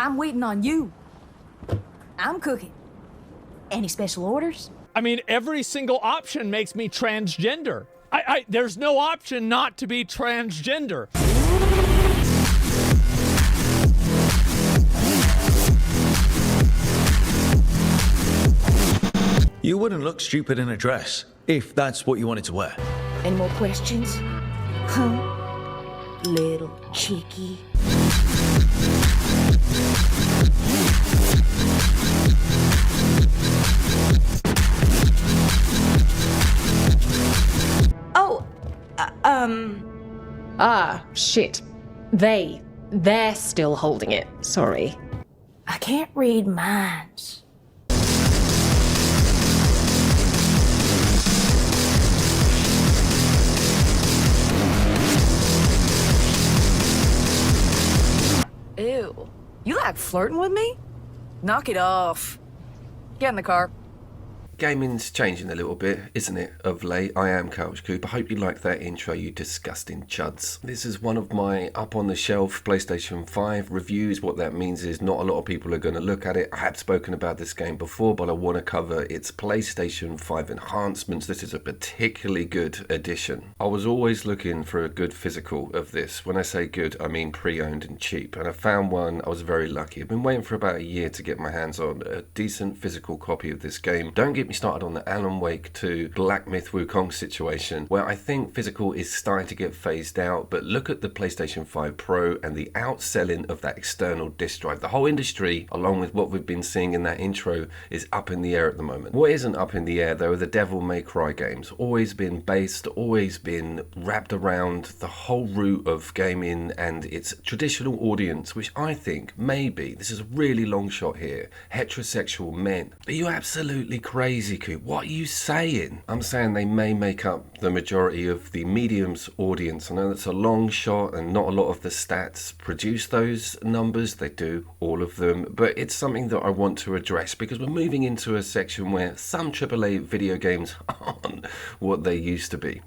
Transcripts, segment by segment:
I'm waiting on you. I'm cooking. Any special orders? I mean, every single option makes me transgender. There's no option not to be transgender. You wouldn't look stupid in a dress, if that's what you wanted to wear. Any more questions? Huh? Little cheeky. Oh, Ah, shit. They're still holding it. Sorry. I can't read minds. Ew. You like flirting with me? Knock it off. Get in the car. Gaming's changing a little bit, isn't it, of late? I am Couch Coop. I hope you like that intro, you disgusting chuds. This is one of my up-on-the-shelf PlayStation 5 reviews. What that means is not a lot of people are going to look at it. I have spoken about this game before, but I want to cover its PlayStation 5 enhancements. This is a particularly good edition. I was always looking for a good physical of this. When I say good, I mean pre-owned and cheap. And I found one. I was very lucky. I've been waiting for about a year to get my hands on a decent physical copy of this game. Don't get me started on the Alan Wake 2 Black Myth Wukong situation, where I think physical is starting to get phased out, but look at the PlayStation 5 Pro and the outselling of that external disk drive. The whole industry, along with what we've been seeing in that intro, is up in the air at the moment. What isn't up in the air though are the Devil May Cry games. Always been based, always been wrapped around the whole root of gaming and its traditional audience, which I think maybe, this is a really long shot here, heterosexual men. Are you absolutely crazy, Coop? What are you saying? I'm saying they may make up the majority of the medium's audience. I know that's a long shot and not a lot of the stats produce those numbers. They do, all of them, but it's something that I want to address because we're moving into a section where some AAA video games aren't what they used to be.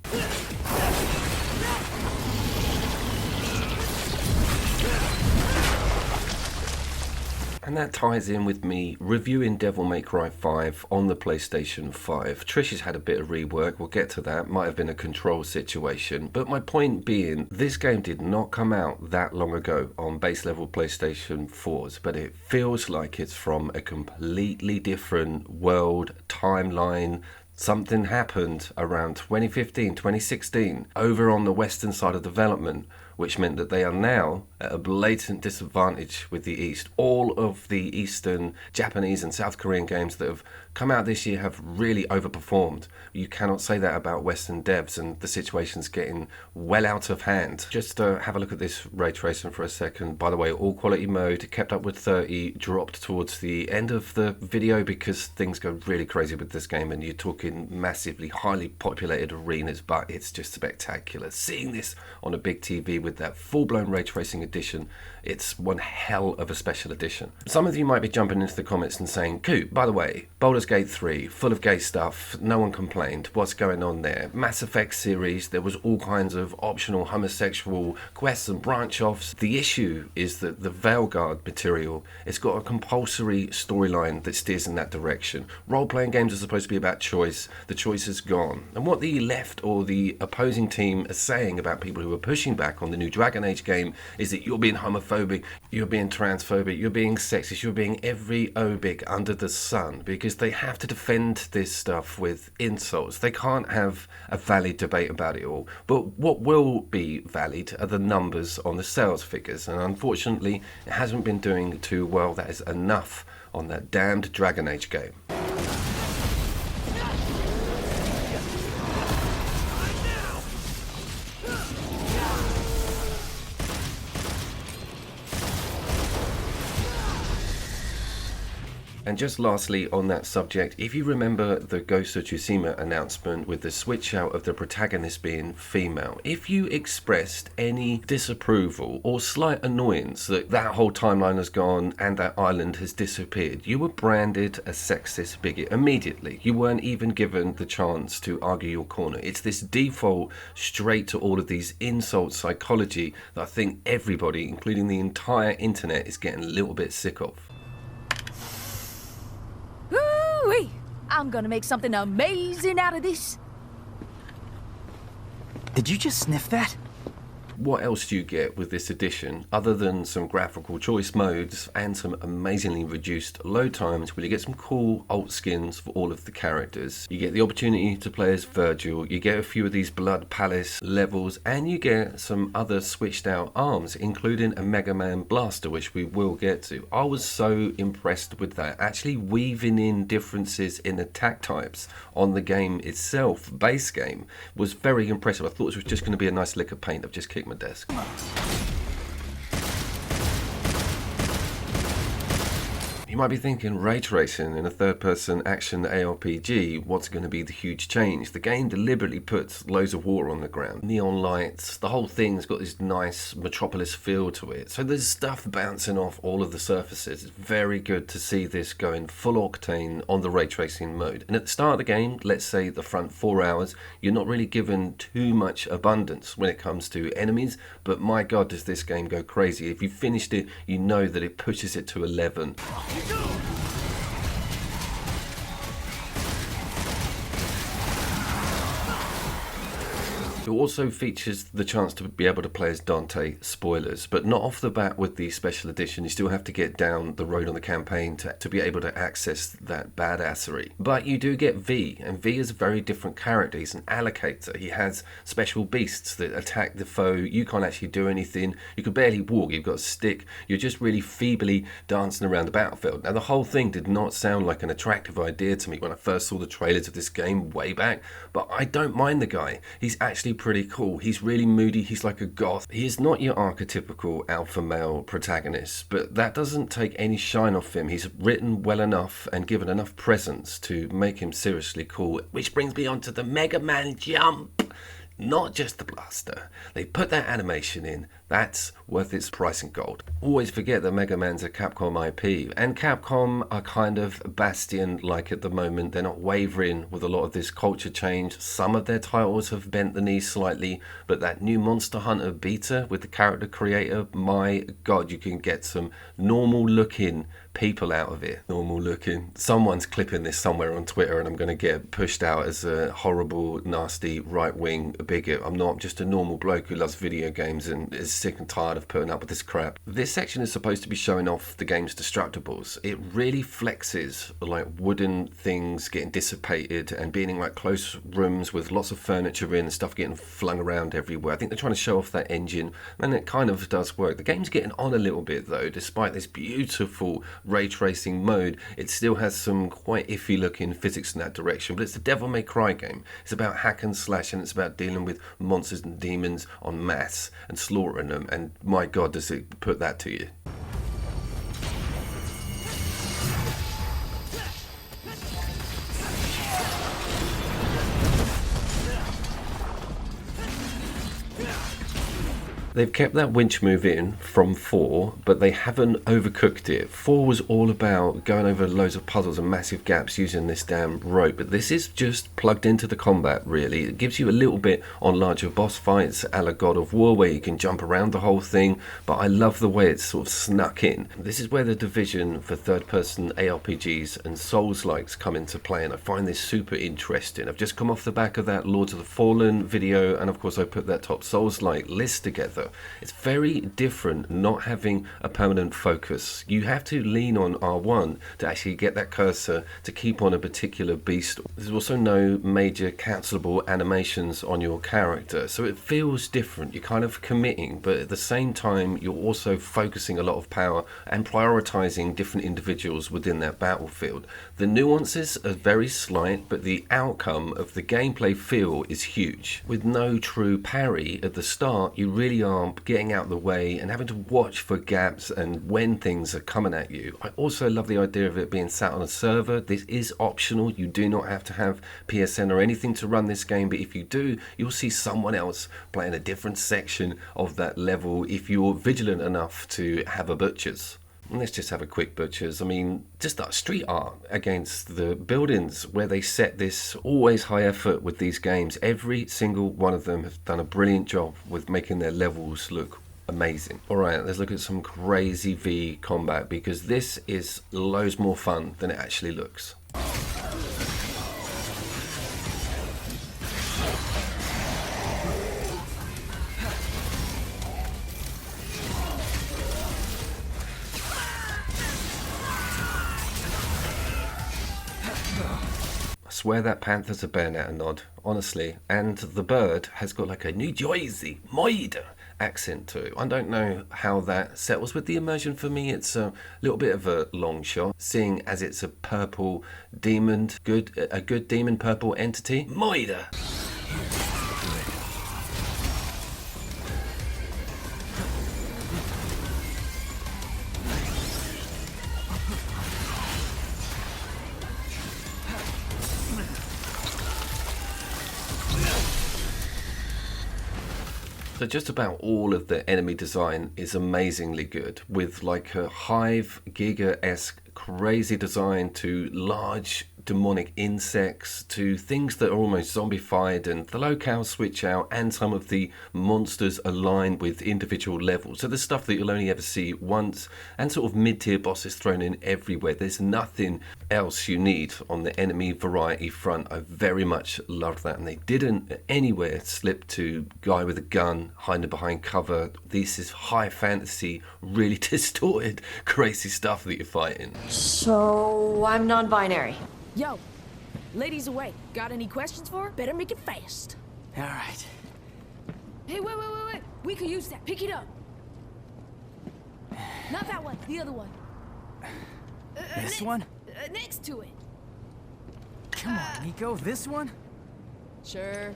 And that ties in with me reviewing Devil May Cry 5 on the PlayStation 5. Trish has had a bit of rework, we'll get to that, might have been a control situation, but my point being, this game did not come out that long ago on base level PlayStation 4s, but it feels like it's from a completely different world, timeline. Something happened around 2015, 2016, over on the western side of development, which meant that they are now at a blatant disadvantage with the East. All of the Eastern Japanese and South Korean games that have come out this year have really overperformed. You cannot say that about Western devs, and the situation's getting well out of hand. Just have a look at this ray tracing for a second. By the way, all quality mode kept up with 30, dropped towards the end of the video because things go really crazy with this game and you're talking massively highly populated arenas, but it's just spectacular. Seeing this on a big TV with that full-blown ray tracing edition, it's one hell of a special edition. Some of you might be jumping into the comments and saying, Coop, by the way, Baldur's Gate 3, full of gay stuff, no one complained, what's going on there? Mass Effect series, there was all kinds of optional homosexual quests and branch-offs. The issue is that the Veilguard material, it's got a compulsory storyline that steers in that direction. Role-playing games are supposed to be about choice, the choice is gone. And what the left or the opposing team are saying about people who are pushing back on the new Dragon Age game is that you're being homophobic, you're being transphobic, you're being sexist, you're being every obic under the sun, because they have to defend this stuff with insults. They can't have a valid debate about it all. But what will be valid are the numbers on the sales figures, and unfortunately it hasn't been doing too well. That is enough on that damned Dragon Age game. And just lastly on that subject, if you remember the Ghost of Tsushima announcement with the switch out of the protagonist being female, if you expressed any disapproval or slight annoyance that that whole timeline has gone and that island has disappeared, you were branded a sexist bigot immediately. You weren't even given the chance to argue your corner. It's this default straight to all of these insult psychology that I think everybody, including the entire internet, is getting a little bit sick of. Woo-wee! I'm gonna make something amazing out of this. Did you just sniff that? What else do you get with this edition other than some graphical choice modes and some amazingly reduced load times? Well, you get some cool alt skins for all of the characters. You get the opportunity to play as Virgil. You get a few of these Blood Palace levels, and you get some other switched out arms, including a Mega Man blaster, which we will get to. I was so impressed with that. Actually weaving in differences in attack types on the game itself, base game, was very impressive. I thought this was just going to be a nice lick of paint. I've just kicked my desk. You might be thinking, ray tracing in a third-person action ARPG, what's going to be the huge change? The game deliberately puts loads of water on the ground, neon lights, the whole thing's got this nice metropolis feel to it. So there's stuff bouncing off all of the surfaces. It's very good to see this going full octane on the ray tracing mode. And at the start of the game, let's say the front 4 hours, you're not really given too much abundance when it comes to enemies, but my god does this game go crazy. If you finished it, you know that it pushes it to 11. It also features the chance to be able to play as Dante, spoilers, but not off the bat with the special edition. You still have to get down the road on the campaign to be able to access that badassery. But you do get V, and V is a very different character. He's an allocator. He has special beasts that attack the foe. You can't actually do anything. You can barely walk. You've got a stick. You're just really feebly dancing around the battlefield. Now, the whole thing did not sound like an attractive idea to me when I first saw the trailers of this game way back, but I don't mind the guy. He's actually pretty cool. He's really moody. He's like a goth. He is not your archetypical alpha male protagonist, but that doesn't take any shine off him. He's written well enough and given enough presence to make him seriously cool, which brings me on to the Mega Man jump. Not just the blaster. They put that animation in. That's worth its price in gold. Always forget that Mega Man's a Capcom IP, and Capcom are kind of Bastion-like at the moment. They're not wavering with a lot of this culture change. Some of their titles have bent the knee slightly, but that new Monster Hunter beta with the character creator, my god, you can get some normal looking people out of it. Normal looking. Someone's clipping this somewhere on Twitter and I'm going to get pushed out as a horrible, nasty, right-wing bigot. I'm not. I'm just a normal bloke who loves video games and is sick and tired of putting up with this crap. This section is supposed to be showing off the game's destructibles. It really flexes like wooden things getting dissipated and being in like close rooms with lots of furniture in and stuff getting flung around everywhere. I think they're trying to show off that engine, and it kind of does work. The game's getting on a little bit though. Despite this beautiful ray tracing mode, it still has some quite iffy looking physics in that direction, but it's a Devil May Cry game. It's about hack and slash, and it's about dealing with monsters and demons en masse and slaughtering them, and my god does it put that to you. They've kept that winch move in from 4, but they haven't overcooked it. 4 was all about going over loads of puzzles and massive gaps using this damn rope, but this is just plugged into the combat, really. It gives you a little bit on larger boss fights a la God of War, where you can jump around the whole thing, but I love the way it's sort of snuck in. This is where the division for third-person ARPGs and Souls-likes come into play, and I find this super interesting. I've just come off the back of that Lords of the Fallen video, and of course I put that top Souls-like list together. It's very different not having a permanent focus. You have to lean on R1 to actually get that cursor to keep on a particular beast. There's also no major cancelable animations on your character, so it feels different. You're kind of committing, but at the same time you're also focusing a lot of power and prioritizing different individuals within that battlefield. The nuances are very slight, but the outcome of the gameplay feel is huge. With no true parry at the start, you really are sharp, getting out of the way, and having to watch for gaps and when things are coming at you. I also love the idea of it being sat on a server. This is optional. You do not have to have PSN or anything to run this game, but if you do, you'll see someone else playing a different section of that level if you're vigilant enough to have a butcher's. Let's just have a quick butchers. I mean, just that street art against the buildings where they set this, always high effort with these games. Every single one of them have done a brilliant job with making their levels look amazing. All right, let's look at some crazy V combat, because this is loads more fun than it actually looks. I swear that panther's a Bayonetta nod, honestly, and the bird has got like a New Jersey Moida accent to it. I don't know how that settles with the immersion. For me, it's a little bit of a long shot, seeing as it's a purple demon, a good demon purple entity. Moida! So just about all of the enemy design is amazingly good, with like a Hive Giga-esque crazy design to large demonic insects to things that are almost zombified, and the locale switch out and some of the monsters aligned with individual levels. So there's stuff that you'll only ever see once, and sort of mid-tier bosses thrown in everywhere. There's nothing else you need on the enemy variety front. I very much loved that, and they didn't anywhere slip to guy with a gun hiding behind cover. This is high fantasy, really distorted, crazy stuff that you're fighting. So, I'm non-binary. Yo, ladies away. Got any questions for her? Better make it fast. All right. Hey, wait. We could use that. Pick it up. Not that one. The other one. This one? Next to it. Come on, Nico. This one? Sure.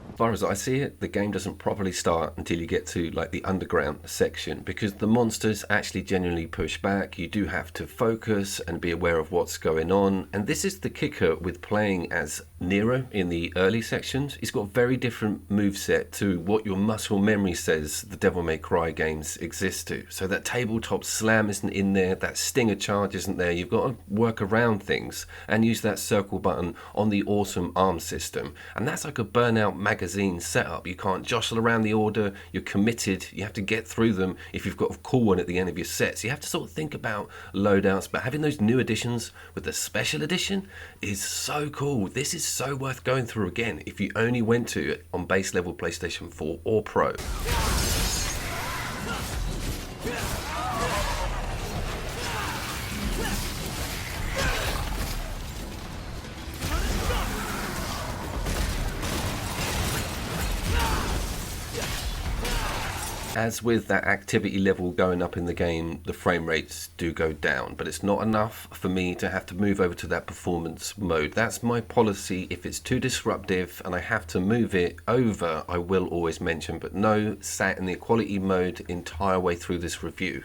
As far as I see it, the game doesn't properly start until you get to like the underground section, because the monsters actually genuinely push back. You do have to focus and be aware of what's going on, and this is the kicker with playing as Nero in the early sections. He's got a very different moveset to what your muscle memory says the Devil May Cry games exist to. So that tabletop slam isn't in there, that stinger charge isn't there. You've got to work around things and use that circle button on the awesome arm system, and that's like a Burnout magazine setup. You can't jostle around the order, you're committed, you have to get through them if you've got a cool one at the end of your set. So you have to sort of think about loadouts, but having those new additions with the special edition is so cool. This is so worth going through again if you only went to it on base level PlayStation 4 or Pro. As with that activity level going up in the game, the frame rates do go down, but it's not enough for me to have to move over to that performance mode. That's my policy. If it's too disruptive and I have to move it over, I will always mention, but no, sat in the equality mode entire way through this review.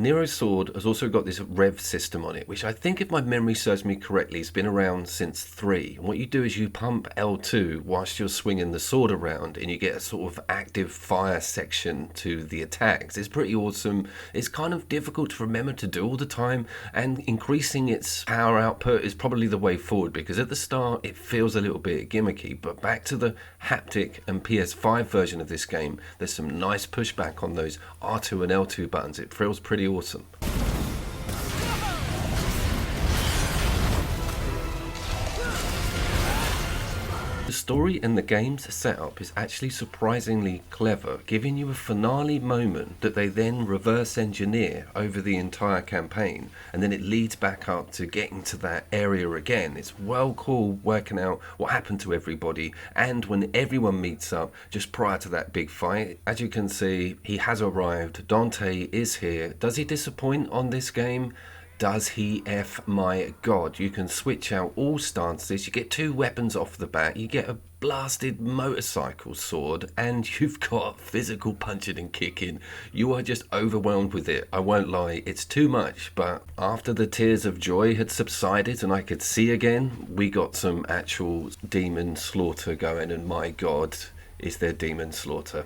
Nero's sword has also got this rev system on it, which I think, if my memory serves me correctly, has been around since 3. And what you do is you pump L2 whilst you're swinging the sword around, and you get a sort of active fire section to the attacks. It's pretty awesome. It's kind of difficult to remember to do all the time, and increasing its power output is probably the way forward, because at the start it feels a little bit gimmicky, but back to the haptic and PS5 version of this game, there's some nice pushback on those R2 and L2 buttons. It feels pretty awesome. story and the game's setup is actually surprisingly clever, giving you a finale moment that they then reverse engineer over the entire campaign, and then it leads back up to getting to that area again. It's well cool working out what happened to everybody, and when everyone meets up just prior to that big fight. As you can see, he has arrived. Dante is here. Does he disappoint on this game? Does he? My god. You can switch out all stances, you get 2 weapons off the bat, you get a blasted motorcycle sword, and you've got physical punching and kicking. You are just overwhelmed with it, I won't lie, it's too much. But after the tears of joy had subsided and I could see again, we got some actual demon slaughter going, and my god, is there demon slaughter.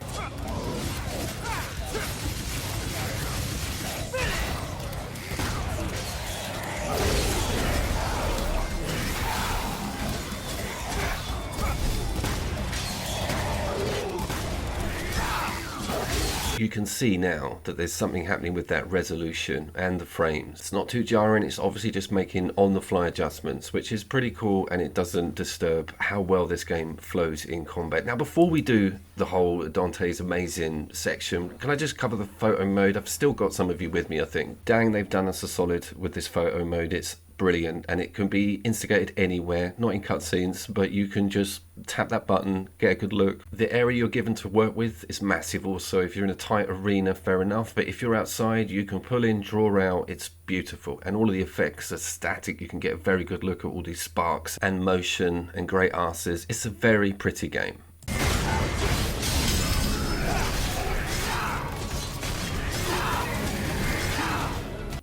You can see now that there's something happening with that resolution and the frames. It's not too jarring, it's obviously just making on-the-fly adjustments, which is pretty cool, and it doesn't disturb how well this game flows in combat. Now, before we do the whole Dante's amazing section, can I just cover the photo mode? I've still got some of you with me, I think. Dang, they've done us a solid with this photo mode. It's brilliant, and it can be instigated anywhere, not in cutscenes, but you can just tap that button, get a good look. The area you're given to work with is massive also. If you're in a tight arena, fair enough, but if you're outside, you can pull in, draw out. It's beautiful, and all of the effects are static. You can get a very good look at all these sparks and motion and great asses. It's a very pretty game.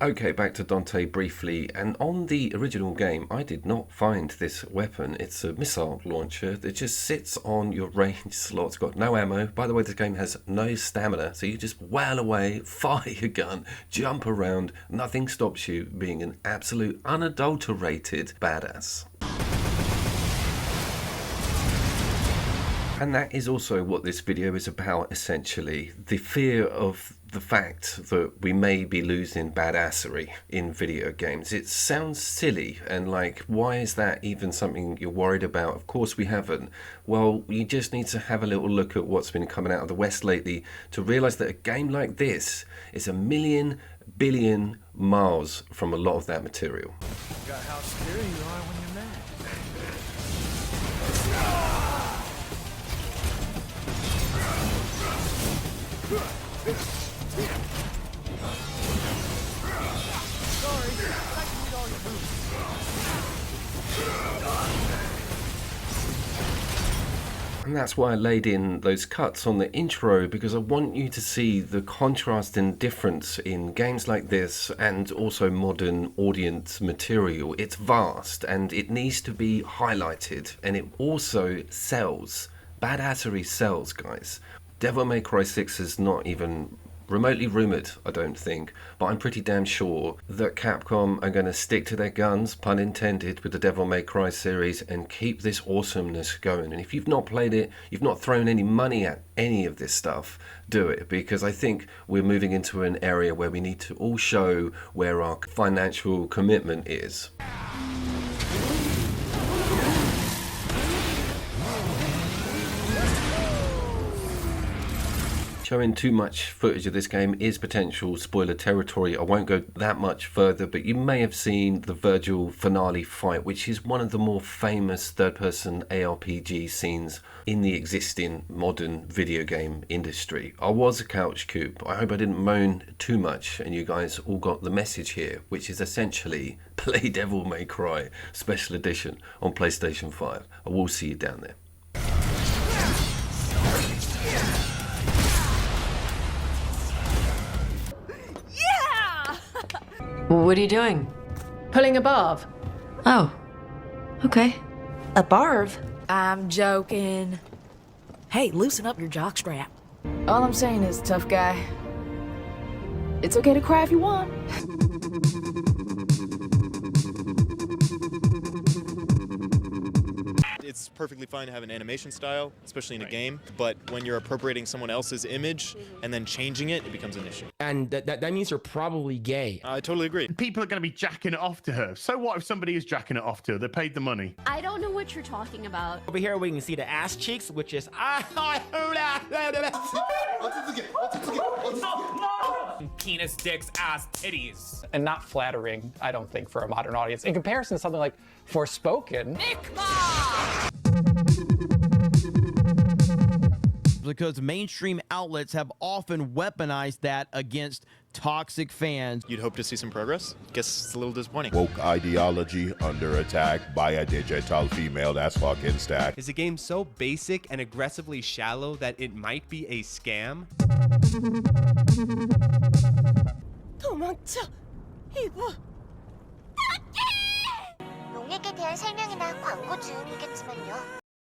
Okay, back to Dante briefly, and on the original game I did not find this weapon. It's a missile launcher that just sits on your range slot. It's got no ammo. By the way, this game has no stamina, so you just wail away, fire your gun, jump around, nothing stops you being an absolute unadulterated badass. And that is also what this video is about, essentially. The fear of the fact that we may be losing badassery in video games. It sounds silly, and like, why is that even something you're worried about? Of course we haven't. Well, you just need to have a little look at what's been coming out of the West lately to realise that a game like this is a million billion miles from a lot of that material. Got how scary you are when you're mad. And that's why I laid in those cuts on the intro, because I want you to see the contrast and difference in games like this and also modern audience material. It's vast and it needs to be highlighted, and it also sells. Badassery sells, guys. Devil May Cry 6 is not even remotely rumoured, I don't think, but I'm pretty damn sure that Capcom are going to stick to their guns, pun intended, with the Devil May Cry series and keep this awesomeness going. And if you've not played it, you've not thrown any money at any of this stuff, do it, because I think we're moving into an area where we need to all show where our financial commitment is. Showing too much footage of this game is potential spoiler territory. I won't go that much further, but you may have seen the Virgil finale fight, which is one of the more famous third-person ARPG scenes in the existing modern video game industry. I was a couch cube. I hope I didn't moan too much and you guys all got the message here, which is essentially play Devil May Cry Special Edition on PlayStation 5. I will see you down there. What are you doing? Pulling a barb. Oh, okay. A barb? I'm joking. Hey, loosen up your jockstrap. All I'm saying is, tough guy, it's okay to cry if you want. It's perfectly fine to have an animation style, especially in a game, but when you're appropriating someone else's image and then changing it, it becomes an issue. And that means you're probably gay. I totally agree. People are going to be jacking it off to her. So what if somebody is jacking it off to her? They paid the money. I don't know what you're talking about. Over here we can see the ass cheeks, which is penis, dicks, ass, titties. And not flattering, I don't think, for a modern audience. In comparison to something like Forspoken. Because mainstream outlets have often weaponized that against toxic fans. You'd hope to see some progress. Guess it's a little disappointing. Woke ideology under attack by a digital female. That's fucking stacked. Is a game so basic and aggressively shallow that it might be a scam? 도망쳐, 이브. 용액에 대한 설명이나 광고 주음이겠지만요.